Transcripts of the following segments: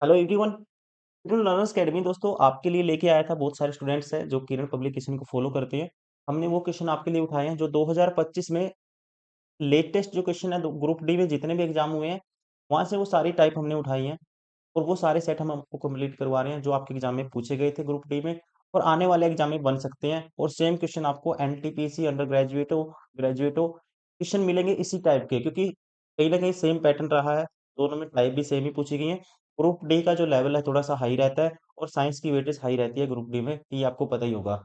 Hello everyone. Kiran learners academy दोस्तों आपके लिए लेके आया था। बहुत सारे स्टूडेंट्स हैं जो किरण पब्लिकेशन को फॉलो करते हैं। हमने वो क्वेश्चन आपके लिए उठाए हैं जो 2025 में लेटेस्ट जो क्वेश्चन है ग्रुप डी में जितने भी एग्जाम हुए हैं वहां से वो सारी टाइप हमने उठाई हैं। और वो सारे सेट हम आपको कंप्लीट करवा रहे हैं जो आपके एग्जाम में पूछे गए थे ग्रुप डी में और आने वाले एग्जाम में बन सकते हैं। और सेम क्वेश्चन आपको एनटीपीसी अंडर ग्रेजुएटो क्वेश्चन मिलेंगे इसी टाइप के, क्योंकि कहीं ना कहीं सेम पैटर्न रहा है। दोनों में टाइप भी सेम ही पूछी गई है। ग्रुप डी का जो लेवल है थोड़ा सा हाई रहता है और साइंस की वेटेज हाई रहती है ग्रुप डी में, ये आपको पता ही होगा।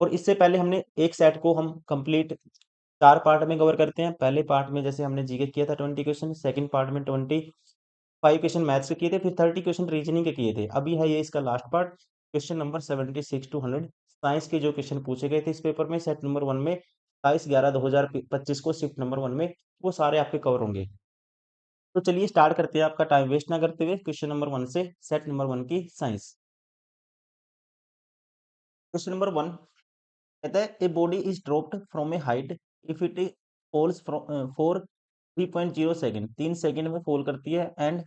और इससे पहले हमने एक सेट को हम कंप्लीट 4 पार्ट में कवर करते हैं। पहले पार्ट में जैसे हमने जीके किया था 20 क्वेश्चन, सेकंड पार्ट में 25 क्वेश्चन मैथ्स के किए थे, फिर 30 क्वेश्चन रीजनिंग के किए थे। अभी है ये इसका last part, question number 76 to 100 science के जो क्वेश्चन पूछे गए थे इस पेपर में सेट नंबर 1 में 27/11/2025 को शिफ्ट नंबर 1 में, वो सारे आपके कवर होंगे। तो चलिए स्टार्ट करते हैं आपका टाइम वेस्ट ना करते हुए क्वेश्चन नंबर 1 से, सेट नंबर 1 की साइंस। क्वेश्चन नंबर 1 कहता है a body is dropped from A height if it falls for 3.0 second, 3 second में फॉल करती है एंड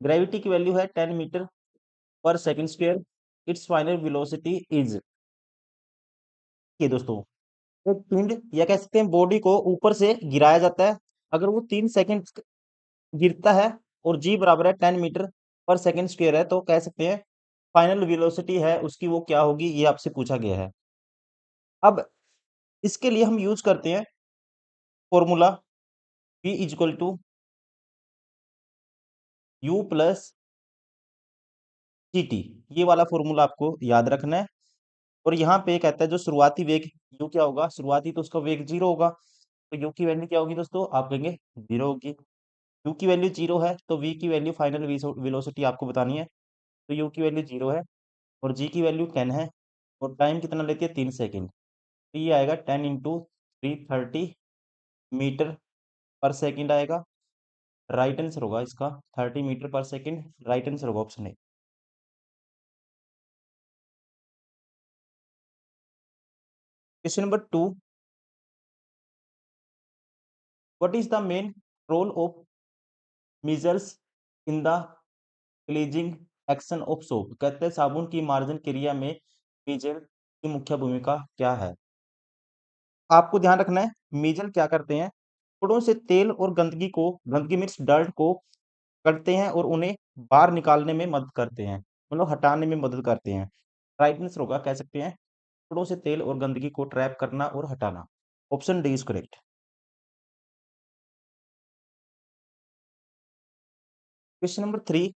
ग्रेविटी की वैल्यू है 10 metre per second square, it's final velocity is. ये दोस्तों एक पिंड या कह सकते हैं बॉडी को ऊपर से गिराया जाता है। अगर वो 3 सेकेंड गिरता है और जी बराबर है 10 मीटर पर सेकेंड स्क्वायर है तो कह सकते हैं फाइनल वेलोसिटी है उसकी वो क्या होगी, ये आपसे पूछा गया है। अब इसके लिए हम यूज करते हैं formula v equal to u plus g t. ये वाला फॉर्मूला आपको याद रखना है। और यहाँ पे कहता है जो शुरुआती वेग यू क्या होगा, शुरुआती तो उसका वेग 0 होगा, तो यू की वैल्यू क्या होगी दोस्तों, आप कहेंगे 0 होगी। यू की वैल्यू 0 है तो वी की वैल्यू फाइनल वेलोसिटी आपको बतानी है। तो यू की वैल्यू 0 है और जी की वैल्यू 10 है और टाइम कितना लेती है 3 सेकेंड। तो ये आएगा 10 × 330 मीटर पर सेकेंड आएगा। राइट आंसर होगा इसका 30 metre per second, right answer होगा option A. Question number 2, what is the main role of micelles in the cleansing action of soap. कहते हैं साबुन की मार्जन क्रिया में मीजल की मुख्य भूमिका क्या है। आपको ध्यान रखना है मीजल क्या करते हैं, कपड़ों से तेल और गंदगी को, गंदगी मीन्स डर्ट को करते हैं और उन्हें बाहर निकालने में मदद करते हैं, मतलब हटाने में मदद करते हैं। राइट आंसर होगा कह सकते हैं कपड़ों से तेल और गंदगी को ट्रैप करना और हटाना। Option D is correct. Question number 3,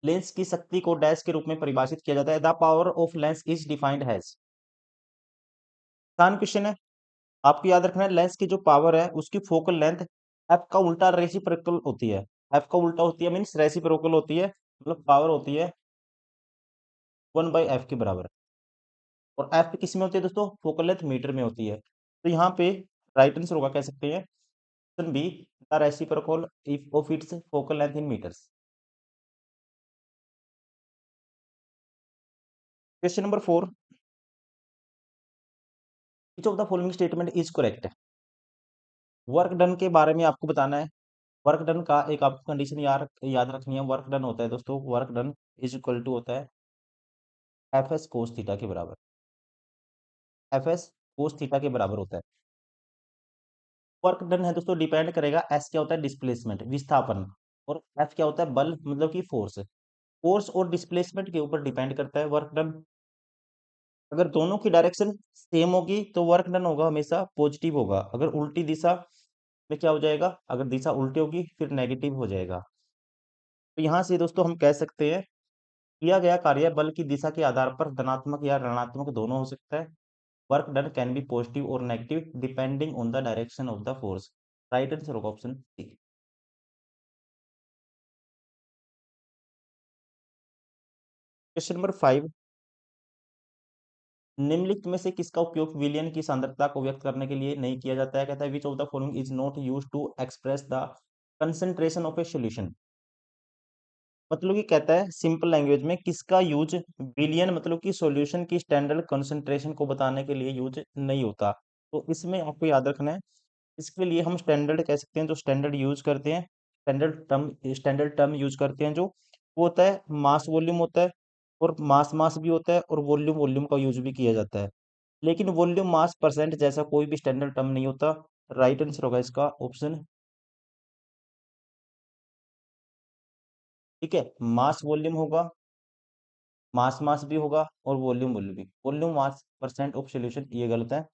lens की शक्ति को डैश के रूप में परिभाषित किया जाता है। The power of lens is defined has. आसान क्वेश्चन है, आपको याद रखना है लेंस की जो पावर है उसकी फोकल लेंथ एफ का उल्टा रेसिप्रोकल होती है। एफ का उल्टा होती है मीन्स रेसिप्रोकल होती है, मतलब पावर होती है 1/f के बराबर। और एफ किस में होती है दोस्तों, फोकल लेंथ मीटर में होती है। तो यहाँ पे राइट आंसर होगा कह सकते हैं option B, the reciprocal if of its focal length in metres. Question number 4, which of the following statement is correct. Work done के बारे में आपको बताना है। वर्क डन का एक आपको कंडीशन याद रखनी है। वर्क डन होता है दोस्तों, work done is equal to होता है एफ एस कोस थीटा के बराबर। एफ एस कोस थीटा के बराबर होता है। वर्क डन है दोस्तों डिपेंड करेगा, एस क्या होता है डिस्प्लेसमेंट विस्थापन, और एफ क्या होता है बल मतलब कि फोर्स। फोर्स और डिस्प्लेसमेंट के ऊपर डिपेंड करता है वर्क डन। अगर दोनों की डायरेक्शन सेम होगी तो वर्क डन होगा हमेशा पॉजिटिव होगा। अगर उल्टी दिशा में क्या हो जाएगा, अगर दिशा उल्टी होगी फिर नेगेटिव हो जाएगा। तो यहाँ से दोस्तों हम कह सकते हैं किया गया कार्य बल की दिशा के आधार पर धनात्मक या ऋणात्मक दोनों हो सकता है। Work done can be positive और negative depending on the direction of the force. Right answer होगा ऑप्शन सी। क्वेश्चन नंबर 5, निम्नलिखित में से किसका उपयोग विलयन की सांद्रता को व्यक्त करने के लिए नहीं किया जाता है। कहता है which of the following is not use to express the concentration of a solution. मतलब कि कहता है सिंपल लैंग्वेज में किसका यूज विलियन मतलब कि सॉल्यूशन की स्टैंडर्ड कंसंट्रेशन को बताने के लिए यूज नहीं होता। तो इसमें आपको याद रखना है, इसके लिए हम स्टैंडर्ड कह सकते हैं, जो स्टैंडर्ड यूज करते हैं स्टैंडर्ड टर्म यूज करते हैं जो वो होता है मास वॉल्यूम होता है, और मास भी होता है, और वॉल्यूम वॉल्यूम का यूज भी किया जाता है। लेकिन वॉल्यूम मास परसेंट जैसा कोई भी स्टैंडर्ड टर्म नहीं होता। राइट आंसर होगा इसका ऑप्शन, ठीक है। मास वॉल्यूम होगा, मास भी होगा, और वॉल्यूम वॉल्यूम भी। Volume mass percent of solution, ये गलत है,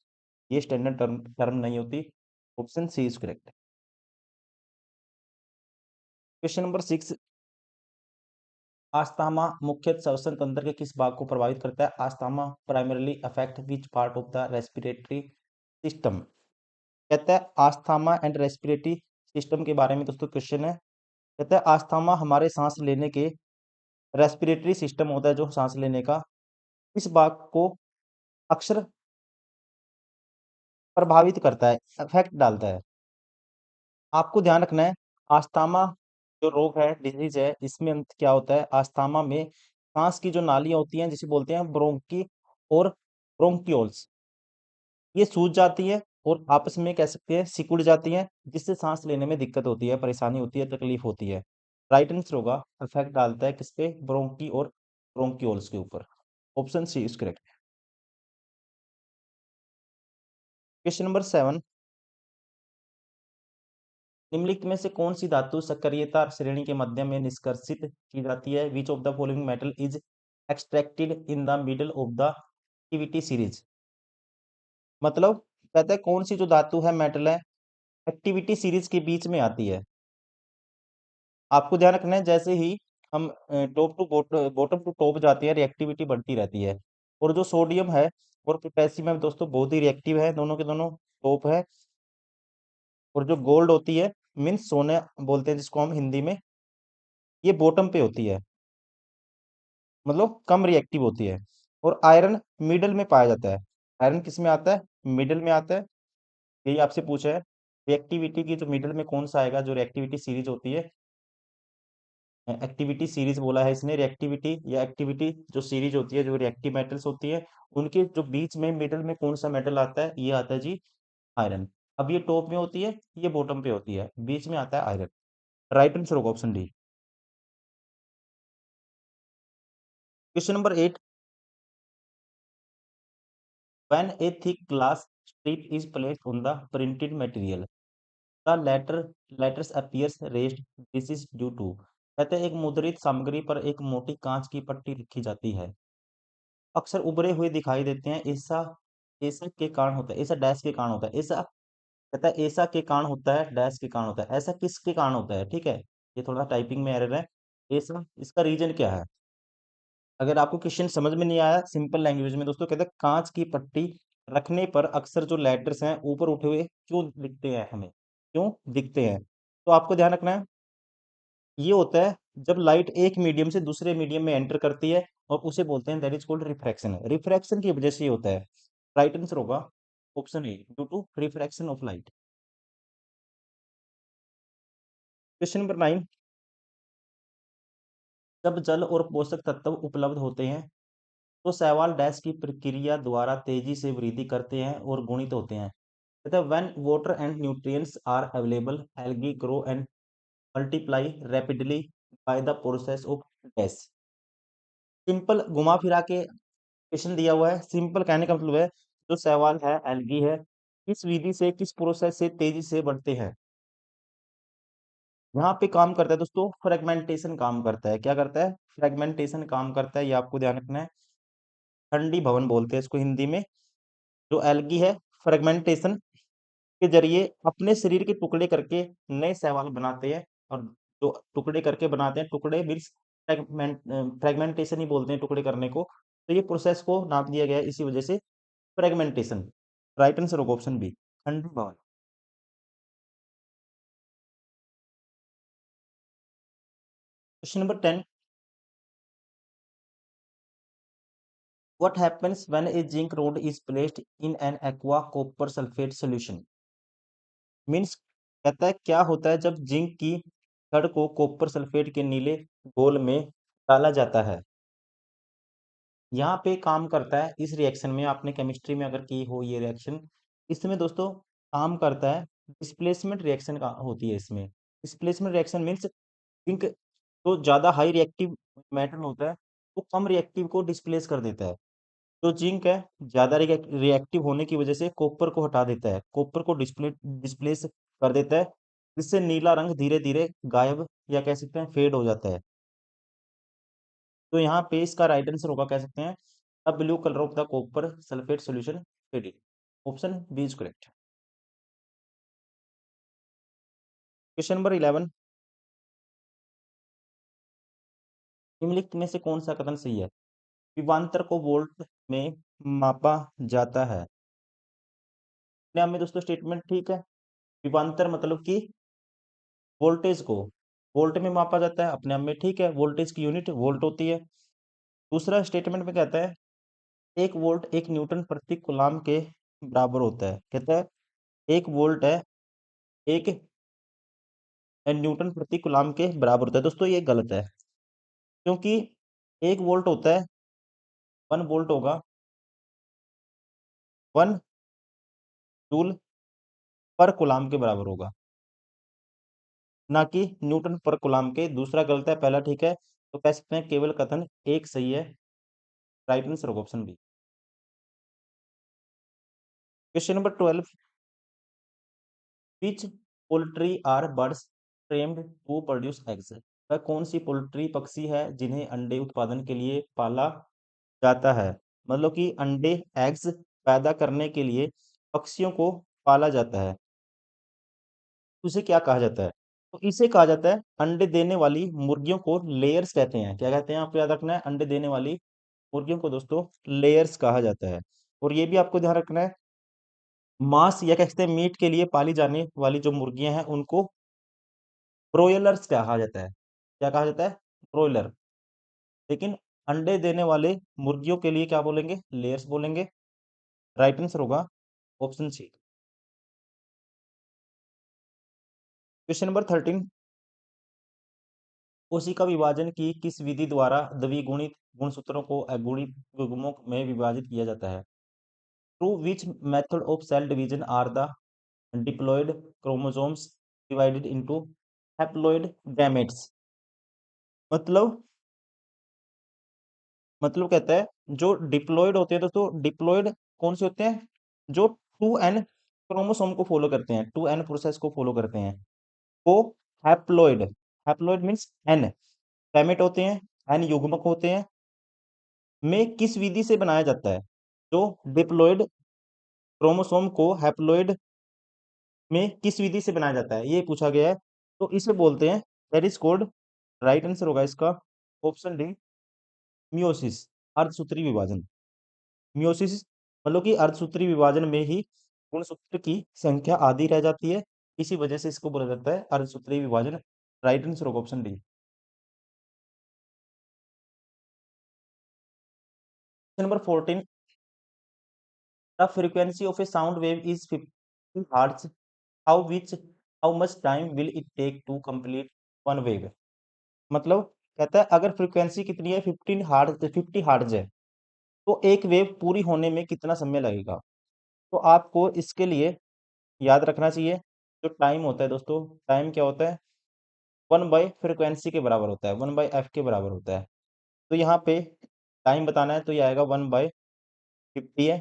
ये स्टैंडर्ड टर्म टर्म नहीं होती। Option C is correct. Question number 6, asthma मुख्यतः श्वसन तंत्र के किस भाग को प्रभावित करता है? Asthma primarily affect which part of the respiratory system? कहता है आस्थमा एंड रेस्पिरेटरी सिस्टम के बारे में दोस्तों क्वेश्चन है। कहता है आस्थमा हमारे सांस लेने के रेस्पिरेटरी सिस्टम होता है जो सांस लेने का, इस भाग को अक्सर प्रभावित करता है, इफेक्ट डालता है। आपको ध्यान रखना है, आस्थमा जो रोग है, डिजीज है, इसमें क्या होता है, आस्थमा में सांस की जो नालियां होती हैं जिसे बोलते हैं ब्रोंकी और ब्रोंक्यूल्स, ये सूज जाती है और आपस में कह सकते हैं सिकुड़ जाती हैं, जिससे सांस लेने में दिक्कत होती है, परेशानी होती है, तकलीफ होती है। राइट आंसर होगा, इफेक्ट डालता है किस पे? ब्रोंकी और ब्रोंक्यूल्स के ऊपर। Option C is correct. Question number 7, निम्नलिखित में से कौन सी धातु सक्रियता श्रेणी के मध्य में निष्कर्षित की जाती है? Which of the following metal is extracted in the middle of the activity series? मतलब कहता है कौन सी जो धातु है, मेटल है, एक्टिविटी सीरीज के बीच में आती है। आपको ध्यान रखना है, जैसे ही हम top to bottom to top जाते हैं, रिएक्टिविटी बढ़ती रहती है। और जो सोडियम है और पोटेशियम है दोस्तों, बहुत ही रिएक्टिव है, दोनों के दोनों टॉप है। और जो गोल्ड होती है, मीन्स सोने बोलते हैं जिसको हम हिंदी में, ये बॉटम पे होती है, मतलब कम रिएक्टिव होती है। और आयरन मिडल में पाया जाता है। आयरन किस में आता है? मिडल में आता है। यही आपसे पूछा है, रिएक्टिविटी की जो मिडल में कौन सा आएगा, जो रिएक्टिविटी सीरीज होती है, एक्टिविटी सीरीज बोला है इसने, रिएक्टिविटी या एक्टिविटी जो सीरीज होती है, जो रिएक्टिव मेटल्स होती है, उनके जो बीच में मिडल में कौन सा मेटल आता है? ये आता है जी आयरन। अब ये टॉप में होती है, ये बॉटम पे होती है, बीच में आता है आयरन। राइट आंसर होगा option D. Question number 8, when a thick glass strip is placed on the printed material, the letters appears raised, this is due to। कहते हैं एक मुद्रित सामग्री पर एक मोटी कांच की पट्टी रखी जाती है, अक्सर उभरे हुए दिखाई देते हैं, ऐसा ऐसा के कारण होता है, ऐसा डैश के कारण होता है, ऐसा कहता है ऐसा के कारण होता है, डैश के कारण होता है, ऐसा किसके कारण होता है? ठीक है, ये थोड़ा टाइपिंग में एरर है। ऐसा, इसका रीजन क्या है? अगर आपको क्वेश्चन समझ में नहीं आया, सिंपल लैंग्वेज में दोस्तों, कहते हैं कांच की पट्टी रखने पर अक्सर जो लेटर्स हैं ऊपर उठे हुए क्यों दिखते हैं हमें, क्यों दिखते हैं? तो आपको ध्यान रखना है, ये होता है जब लाइट एक मीडियम से दूसरे मीडियम में एंटर करती है, और उसे बोलते हैं that is called refraction. Refraction की वजह से ये होता है। राइट आंसर होगा option A, due to refraction of light. Question number 9, जब जल और पोषक तत्व उपलब्ध होते हैं तो शैवाल डैश की प्रक्रिया द्वारा तेजी से वृद्धि करते हैं और गुणित होते हैं। तथा when water and nutrients are available, algae grow and multiply rapidly by the process of dash. Simple घुमा फिरा के क्वेश्चन दिया हुआ है, सिंपल कहने का मतलब है जो शैवाल है, एल्गी है, किस विधि से, किस प्रोसेस से तेजी से बढ़ते हैं। यहाँ पे काम करता है दोस्तों, फ्रेगमेंटेशन काम करता है। क्या करता है? फ्रेगमेंटेशन काम करता है, ये आपको ध्यान रखना है। ठंडी भवन बोलते हैं इसको हिंदी में। जो एल्गी है, फ्रेगमेंटेशन के जरिए अपने शरीर के टुकड़े करके नए शैवाल बनाते हैं। और जो टुकड़े करके बनाते हैं, टुकड़े मीन्स फ्रेगमेंटेशन ही बोलते हैं टुकड़े करने को। तो ये प्रोसेस को नाम दिया गया है इसी वजह से, फ्रेगमेंटेशन। राइट आंसर होगा ऑप्शन बी, ठंडी भवन। Question number 10, what happens when A zinc road is placed in an aqua copper sulphate solution? Means कहता है क्या होता है जब जिंक की छड़ को कॉपर सल्फेट के नीले घोल में डाला जाता है। यहाँ पे काम करता है इस रिएक्शन में, आपने केमिस्ट्री में अगर की हो ये रिएक्शन, इसमें दोस्तों काम करता है, डिस्प्लेसमेंट रिएक्शन का होती है इसमें। डिस्प्लेसमेंट रिएक्शन मीन्स जिंक तो ज़्यादा हाई रिएक्टिव मेटल होता है, वो कम रिएक्टिव को डिस्प्लेस कर देता है। जो जिंक है ज़्यादा रिएक्टिव होने की वजह से कॉपर को हटा देता है, कॉपर को डिस्प्लेस कर देता है, जिससे नीला रंग धीरे धीरे गायब या कह सकते हैं फेड हो जाता है। तो यहाँ पे इसका राइट आंसर होगा, कह सकते हैं the blue colour of the copper sulphate solution faded. Option B is correct. Question number 11, निम्नलिखित में से कौन सा कथन सही है? विभवांतर को वोल्ट में मापा जाता है। अपने आप में दोस्तों स्टेटमेंट ठीक है। विभवांतर मतलब कि वोल्टेज को वोल्ट में मापा जाता है, अपने आप में ठीक है, वोल्टेज की यूनिट वोल्ट होती है। दूसरा स्टेटमेंट में कहता है 1 वोल्ट 1 न्यूटन प्रति कूलाम के बराबर होता है। कहता है 1 वोल्ट है 1 न्यूटन प्रति कूलाम के बराबर होता है। दोस्तों ये गलत है, क्योंकि 1 वोल्ट होता है 1 वोल्ट होगा 1 जूल पर कूलाम के बराबर होगा, ना कि न्यूटन पर कूलाम के। दूसरा गलत है, पहला ठीक है। तो कह सकते हैं केवल कथन एक सही है, राइट आंसर होगा option B. Question number 12, which poultry are birds trained to produce eggs? वह कौन सी पोल्ट्री पक्षी है जिन्हें अंडे उत्पादन के लिए पाला जाता है? मतलब कि अंडे एग्स पैदा करने के लिए पक्षियों को पाला जाता है, उसे क्या कहा जाता है? तो इसे कहा जाता है अंडे देने वाली मुर्गियों को लेयर्स कहते हैं। क्या कहते हैं आपको याद रखना है, अंडे देने वाली मुर्गियों को दोस्तों लेयर्स कहा जाता है। और ये भी आपको ध्यान रखना है, मांस या कह सकते हैं मीट के लिए पाली जाने वाली जो मुर्गियां हैं उनको ब्रोयलर्स कहा जाता है। क्या कहा जाता है? ब्रोयलर। लेकिन अंडे देने वाले मुर्गियों के लिए क्या बोलेंगे? लेयर्स बोलेंगे। राइट आंसर होगा ऑप्शन सी। क्वेश्चन नंबर 13, कोशिका विभाजन की किस विधि द्वारा द्विगुणित गुणसूत्रों को अगुणित युग्मों में विभाजित किया जाता है? Through which method of cell division are the diploid chromosomes divided into haploid gametes? मतलब कहता है जो डिप्लॉयड होते हैं दोस्तों, डिप्लॉयड कौन से होते हैं? जो 2n क्रोमोसोम को फॉलो करते हैं, 2n प्रोसेस को फॉलो करते हैं, वो haploid. Haploid means n gamete होते हैं, n युग्मक होते हैं, में किस विधि से बनाया जाता है? जो डिप्लॉयड क्रोमोसोम को हैप्लॉइड में किस विधि से बनाया जाता है, ये पूछा गया है। तो इसे बोलते हैं, that is called, right answer होगा इसका ऑप्शन डी, मियोसिस, अर्धसूत्री विभाजन। मियोसिस मतलब कि अर्धसूत्री विभाजन में ही गुणसूत्र की संख्या आधी रह जाती है, इसी वजह से इसको बोला जाता है अर्धसूत्री विभाजन। राइट आंसर होगा option D. Number 14, the frequency of a sound wave is 50 hertz, how much time will it take to complete one wave? मतलब कहता है अगर फ्रीक्वेंसी कितनी है, 50 हर्ट्ज है, तो एक वेव पूरी होने में कितना समय लगेगा? तो आपको इसके लिए याद रखना चाहिए, जो टाइम होता है दोस्तों, टाइम क्या होता है? 1/फ्रीक्वेंसी के बराबर होता है, 1/f के बराबर होता है। तो यहाँ पे टाइम बताना है तो ये आएगा 1/50 है।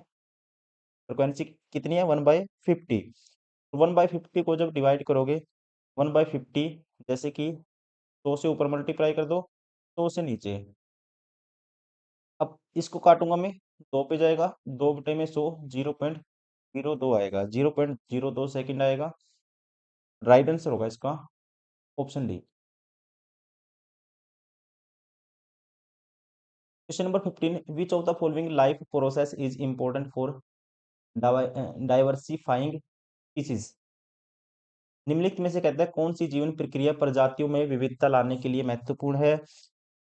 फ्रीक्वेंसी कितनी है? 1/50। 1/50 को जब डिवाइड करोगे 1/50, जैसे कि 100 से ऊपर मल्टीप्लाई कर दो, 100 से नीचे। अब इसको काटूंगा मैं, 2 पे जाएगा, 2/100 0.02 आएगा, 0.02 सेकंड आएगा। राइट आंसर होगा इसका option D. Question number 15, which of the following life process is important for diversifying species? निम्नलिखित में से कहता है कौन सी जीवन प्रक्रिया प्रजातियों में विविधता लाने के लिए महत्वपूर्ण है?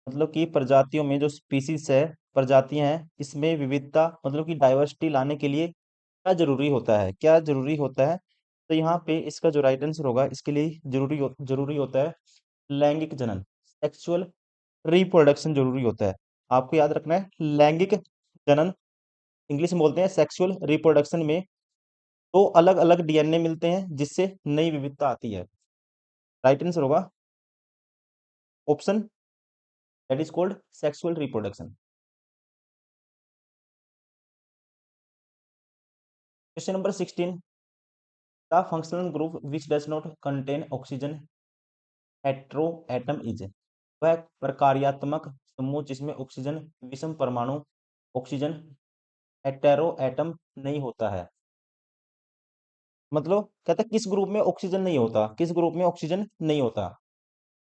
मतलब कि प्रजातियों में जो स्पीसीज है, प्रजातियां हैं, इसमें विविधता मतलब कि डाइवर्सिटी लाने के लिए क्या जरूरी होता है? क्या जरूरी होता है? तो यहाँ पे इसका जो राइट आंसर होगा, इसके लिए जरूरी होता है लैंगिक जनन, सेक्सुअल रिप्रोडक्शन जरूरी होता है। आपको याद रखना है लैंगिक जनन, इंग्लिश में बोलते हैं सेक्सुअल रिप्रोडक्शन में दो अलग अलग डीएनए मिलते हैं जिससे नई विविधता आती है। राइट आंसर होगा option, that is called sexual reproduction. Question number 16, the functional group which does not contain oxygen hetero atom is, वह प्रकार्यात्मक समूह जिसमें ऑक्सीजन विषम परमाणु ऑक्सीजन हेटेरो एटम नहीं होता है। मतलब कहता है किस ग्रुप में ऑक्सीजन नहीं होता, किस ग्रुप में ऑक्सीजन नहीं होता।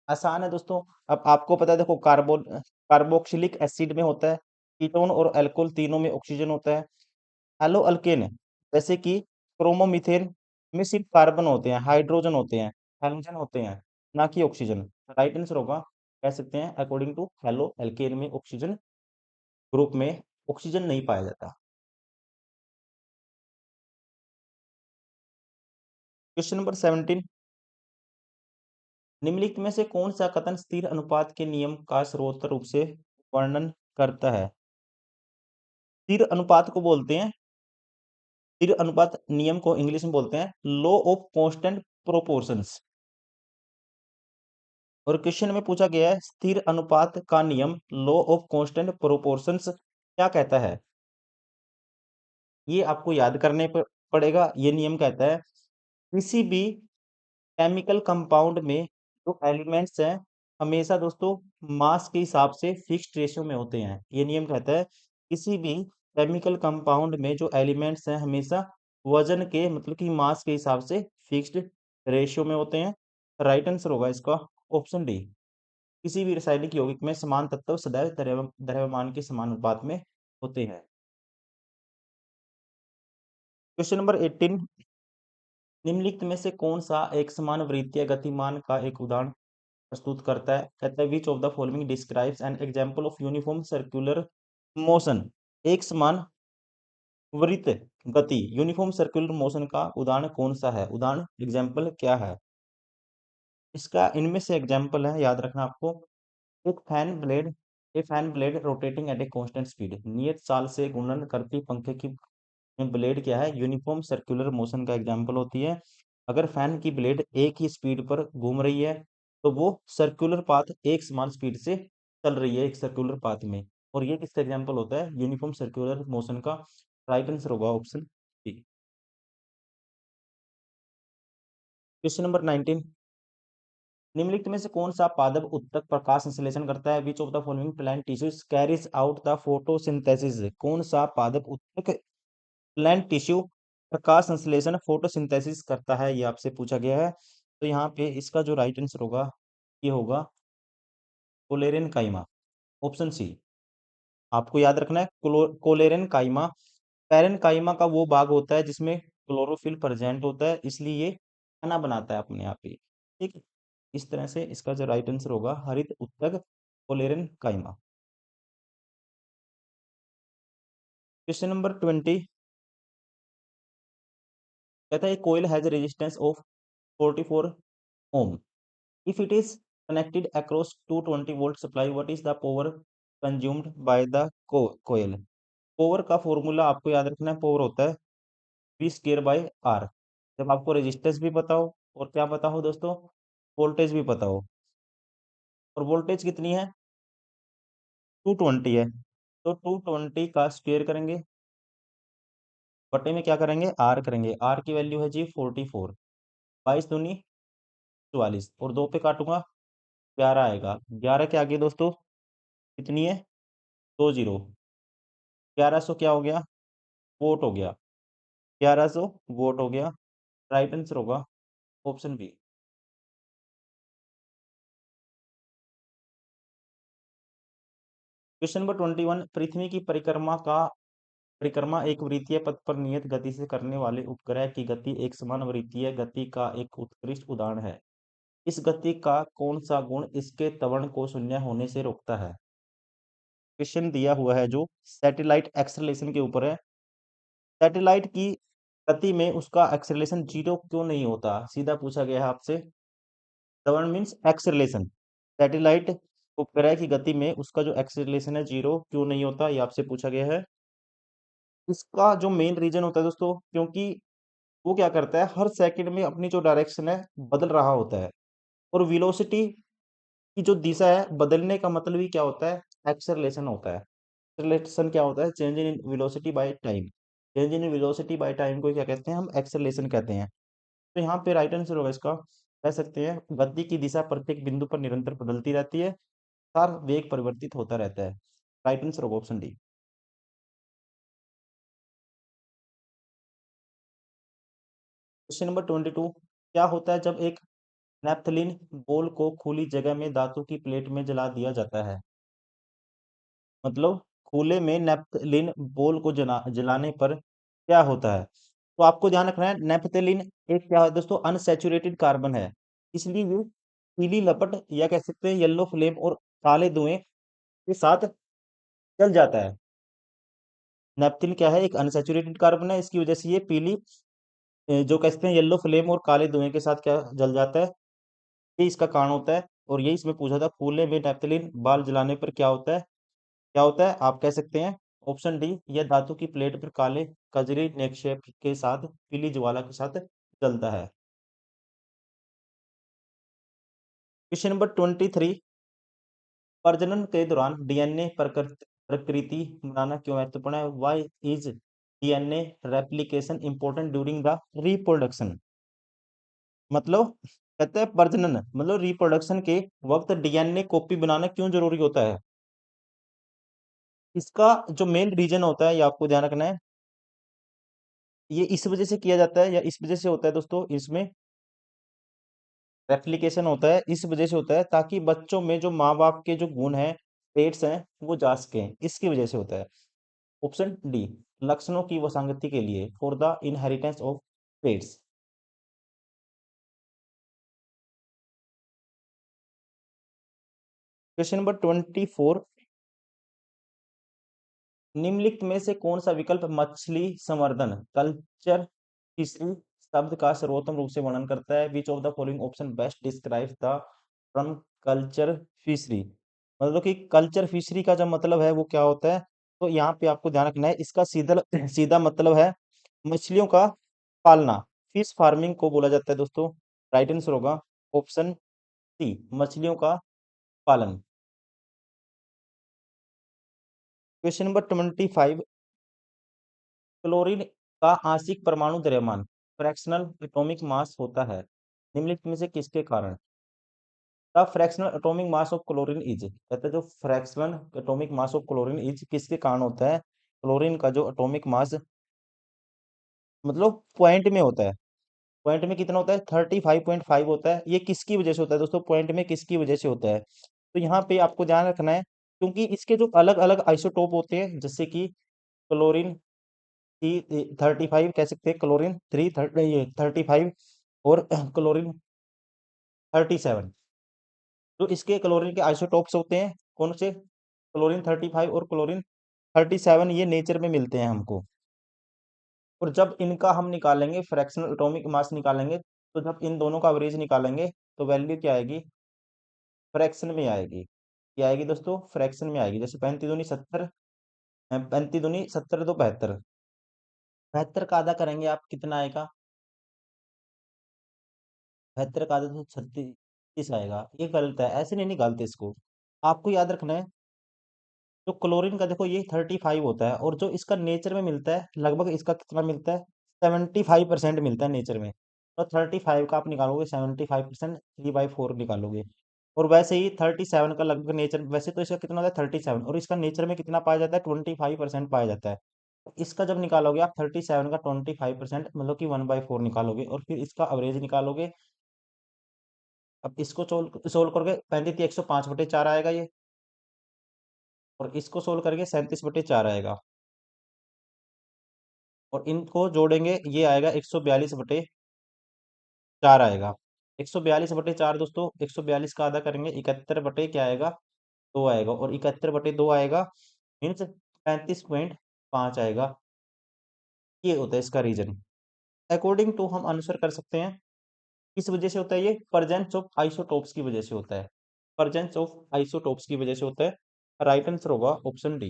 आसान है दोस्तों। अब आपको पता है, देखो कार्बोक्सिलिक एसिड में होता है, कीटोन और अल्कोहल तीनों में ऑक्सीजन होता है। हेलो अल्केन जैसे कि क्रोमोमीथेन में सिर्फ कार्बन होते हैं, हाइड्रोजन होते हैं, हेलोजन होते हैं, ना कि ऑक्सीजन। राइट आंसर होगा, कह सकते हैं अकॉर्डिंग टू हेलो अल्केन में ऑक्सीजन ग्रुप में ऑक्सीजन नहीं पाया जाता। क्वेश्चन नंबर 17, निम्नलिखित में से कौन सा कथन स्थिर अनुपात के नियम का स्रोत रूप से वर्णन करता है। स्थिर अनुपात को बोलते हैं, स्थिर अनुपात नियम को इंग्लिश में बोलते हैं लॉ ऑफ कांस्टेंट प्रोपोर्शंस। और क्वेश्चन में पूछा गया है स्थिर अनुपात का नियम लॉ ऑफ कांस्टेंट प्रोपोर्शंस क्या कहता है। ये आपको याद करने पड़ेगा। ये नियम कहता है किसी भी केमिकल कंपाउंड में जो एलिमेंट्स हैं हमेशा दोस्तों मास के हिसाब से फिक्स्ड रेशियो में होते हैं। ये नियम कहता है किसी भी केमिकल कंपाउंड में जो एलिमेंट्स हैं हमेशा वजन के मतलब कि मास के हिसाब से फिक्स्ड रेशियो में होते हैं। राइट आंसर होगा इसका ऑप्शन डी। किसी भी रासायनिक यौगिक में समान तत्व सदैव द्रव्यमान के समान अनुपात में होते हैं। क्वेश्चन नंबर 18, निम्नलिखित में से कौन सा एक समान वृत्तीय गतिमान का एक उदाहरण प्रस्तुत करता है। कहता है which of the following describes an example of uniform circular motion. एक समान वृत्त गति यूनिफॉर्म सर्कुलर मोशन का उदाहरण कौन सा है, उदाहरण एग्जाम्पल क्या है। इसका इनमें से एग्जाम्पल है, याद रखना आपको, एक fan blade, A fan blade rotating at a constant speed, नियत चाल से घूर्णन करती पंखे की ब्लेड क्या है, यूनिफॉर्म सर्कुलर मोशन का एग्जाम्पल होती है। अगर फैन की ब्लेड एक ही स्पीड पर घूम रही है तो वो सर्कुलर पाथ एक समान स्पीड से चल रही है एक सर्कुलर पाथ में, और ये किसका एग्जाम्पल होता है, यूनिफॉर्म सर्कुलर मोशन का। राइट आंसर होगा ऑप्शन बी। क्वेश्चन नंबर 19, निम्नलिखित में से कौन सा पादप उत्तक प्रकाश संश्लेषण करता है। Which of the following plant tissues carries out the photosynthesis. कौन सा पादप उत्तक प्लांट टिश्यू प्रकाश संश्लेषण फोटोसिंथेसिस करता है, ये आपसे पूछा गया है। तो यहाँ पे इसका जो राइट आंसर होगा ये होगा कोलेरेन काइमा, ऑप्शन सी। आपको याद रखना है कोलेरेन काइमा, पैरेन काइमा का वो भाग होता है जिसमें क्लोरोफिल प्रेजेंट होता है, इसलिए ये खाना बनाता है अपने आप ही। ठीक है, इस तरह से इसका जो राइट आंसर होगा हरित उत्तक कोलेरेन काइमा। क्वेश्चन नंबर 20, कहता है coil has resistance of 44 ohm if it is connected across 220 volt supply what is the power consumed by the coil। Power का फॉर्मूला आपको याद रखना है, पावर होता है v स्क्वायर बाय आर। जब आपको रेजिस्टेंस भी पता हो और क्या पता हो दोस्तों, वोल्टेज भी पता हो, और वोल्टेज कितनी है 220 है, तो 220 का स्क्वायर करेंगे बटे में क्या करेंगे आर करेंगे, आर की वैल्यू है जी 44, 22 दूनी 44 और 2 पे काटूंगा 11 आएगा। 11 के आगे दोस्तों कितनी है 20, 1100 क्या हो गया वोट हो गया, 1100 वोट हो गया। राइट आंसर होगा ऑप्शन बी। क्वेश्चन नंबर 21, पृथ्वी की परिक्रमा एक वृत्तीय पथ पर नियत गति से करने वाले उपग्रह की गति एक समान वृत्तीय गति का एक उत्कृष्ट उदाहरण है। इस गति का कौन सा गुण इसके त्वरण को शून्य होने से रोकता है। क्वेश्चन दिया हुआ है जो सैटेलाइट एक्सेलरेशन के ऊपर है। सैटेलाइट की गति में उसका एक्सेलरेशन जीरो क्यों नहीं होता, सीधा पूछा गया है आपसे। त्वरण मीन्स एक्सेलरेशन, सैटेलाइट उपग्रह की गति में उसका जो एक्सेलरेशन है जीरो क्यों नहीं होता, ये आपसे पूछा गया है। इसका जो मेन रीजन होता है दोस्तों, क्योंकि वो क्या करता है हर सेकंड में अपनी जो डायरेक्शन है बदल रहा होता है। और वेलोसिटी की जो दिशा है बदलने का मतलब ही क्या होता है, एक्सेलरेशन होता है। एक्सेलरेशन क्या होता है, change in velocity by time. Change in velocity by time को क्या कहते हैं, हम एक्सेलरेशन कहते हैं। तो यहाँ पे राइट आंसर होगा इसका, कह सकते हैं गति की दिशा प्रत्येक बिंदु पर निरंतर बदलती रहती है, सार वेग परिवर्तित होता रहता है। राइट आंसर होगा ऑप्शन डी। क्वेश्चन नंबर 22, क्या होता है जब एक नैप्थलीन बोल को खुली जगह में धातु की प्लेट में जला दिया जाता है? मतलब खुले में नैप्थलीन बोल को जलाने पर क्या होता है? तो आपको ध्यान रखना है, नैप्थलीन एक क्या है दोस्तों, अनसैचुरेटेड कार्बन है, इसलिए वो पीली लपट या कह सकते हैं येलो फ्लेम और काले धुएं के साथ जल जाता है। नेपथिन क्या है, एक अनसैचुरेटेड कार्बन है, इसकी वजह से ये पीली जो कहते हैं येलो फ्लेम और काले धुएं के साथ क्या जल जाता है, ये इसका कारण होता है। और यही इसमें पूछा था, फूले में नैप्थलीन बाल जलाने पर क्या होता है, क्या होता है आप कह सकते हैं ऑप्शन डी, यह धातु की प्लेट पर काले कजरी निक्षेप के साथ पीली ज्वाला के साथ जलता है। क्वेश्चन नंबर 23, प्रजनन के दौरान डीएनए प्रकृति बनाना क्यों महत्वपूर्ण है? Why is DNA replication important during the reproduction? मतलब कहते हैं प्रजनन मतलब रिप्रोडक्शन के वक्त डीएनए कॉपी बनाना क्यों जरूरी होता है? इसका जो मेन रीजन होता है, ये आपको ध्यान रखना है, ये इस वजह से किया जाता है या इस वजह से होता है दोस्तों, इसमें रेप्लिकेशन होता है इस वजह से होता है ताकि बच्चों में जो माँ बाप के जो गुण हैं, ट्रेट्स हैं, वो जा सकें, इसकी वजह से होता है। ऑप्शन डी, लक्षणों की वसांगति के लिए, for the inheritance of traits. Question number 24, निम्नलिखित में से कौन सा विकल्प मछली संवर्धन कल्चर फिशरी शब्द का सर्वोत्तम रूप से वर्णन करता है? Which of the following option best describe the term culture fishery? मतलब कि कल्चर फिशरी का जो मतलब है वो क्या होता है, तो यहाँ पे आपको ध्यान रखना है, इसका सीधा सीधा मतलब है मछलियों का पालना, फिश फार्मिंग को बोला जाता है दोस्तों। राइट आंसर होगा ऑप्शन सी, मछलियों का पालन। क्वेश्चन नंबर 25, क्लोरीन का आंशिक परमाणु द्रव्यमान फ्रैक्शनल एटॉमिक मास होता है निम्नलिखित में से किसके कारण? The fractional atomic mass of chlorine is, कहते हैं जो fractional atomic mass of chlorine is किसके कारण होता है? क्लोरीन का जो एटॉमिक मास मतलब पॉइंट में होता है, पॉइंट में कितना होता है, 35.5 होता है, ये किसकी वजह से होता है दोस्तों, पॉइंट में किसकी वजह से होता है? तो यहाँ पे आपको ध्यान रखना है, क्योंकि इसके जो अलग अलग आइसोटोप होते हैं, जैसे कि क्लोरीन थ्री 35 कह सकते हैं, क्लोरीन 35 और क्लोरीन 37, जो इसके क्लोरीन के आइसोटोप्स होते हैं, कौन से, क्लोरीन 35 और क्लोरीन 37, ये नेचर में मिलते हैं हमको। और जब इनका हम निकालेंगे फ्रैक्शनल एटॉमिक मास निकालेंगे, तो जब इन दोनों का एवरेज निकालेंगे तो वैल्यू क्या आएगी, फ्रैक्शन में आएगी। क्या आएगी दोस्तों, फ्रैक्शन में आएगी। जैसे 35 दूनी 70, 35 दूनी 70 तो 72, 72 का आधा करेंगे आप कितना आएगा, 72 का आधा तो 36 आएगा। ये गलत है, ऐसे नहीं निकालते इसको। आपको याद रखना है, जो क्लोरीन का देखो ये 35 होता है, और जो इसका नेचर में मिलता है लगभग इसका कितना मिलता है, 75% मिलता है नेचर में। तो 35 का आप निकालोगे 75%, 3/4 निकालोगे। और वैसे ही 37 का लगभग नेचर, वैसे तो इसका कितना होता है 37, और इसका नेचर में कितना पाया जाता है, 25% पाया जाता है। तो इसका जब निकालोगे आप 37 का 25%, मतलब कि 1/4 निकालोगे, और फिर इसका अवरेज निकालोगे। अब इसको सोल्व सोल्व करोगे, 35 105/4 आएगा ये, और इसको सोल्व करके 37/4 आएगा, और इनको जोड़ेंगे ये आएगा 142/4 आएगा। 142/4 दोस्तों, 142 का आधा करेंगे 71 बटे क्या आएगा, 2 आएगा, और 71/2 आएगा, मीन्स 35.5 आएगा। ये होता है इसका रीजन। अकॉर्डिंग टू हम आंसर कर सकते हैं, किस वजह से होता है, ये प्रेजेंस ऑफ आइसोटोप्स की वजह से होता है, प्रेजेंस ऑफ आइसोटोप्स की वजह से होता है। राइट आंसर होगा ऑप्शन डी,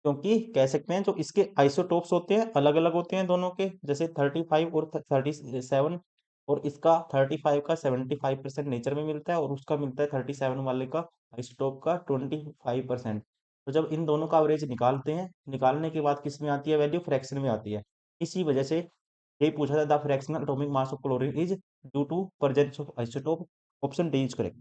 क्योंकि कह सकते हैं जो इसके आइसोटोप्स होते हैं अलग अलग होते हैं दोनों के, जैसे 35 और 37, और इसका 35 का 75% नेचर में मिलता है और उसका मिलता है 37 वाले का आइसोटोप का 25%। तो जब इन दोनों का एवरेज निकालते हैं, निकालने के बाद किस में आती है वैल्यू, फ्रैक्शन में आती है। इसी वजह से यही पूछा था, the fractional atomic mass of chlorine is due to presence of isotope. Option D is correct.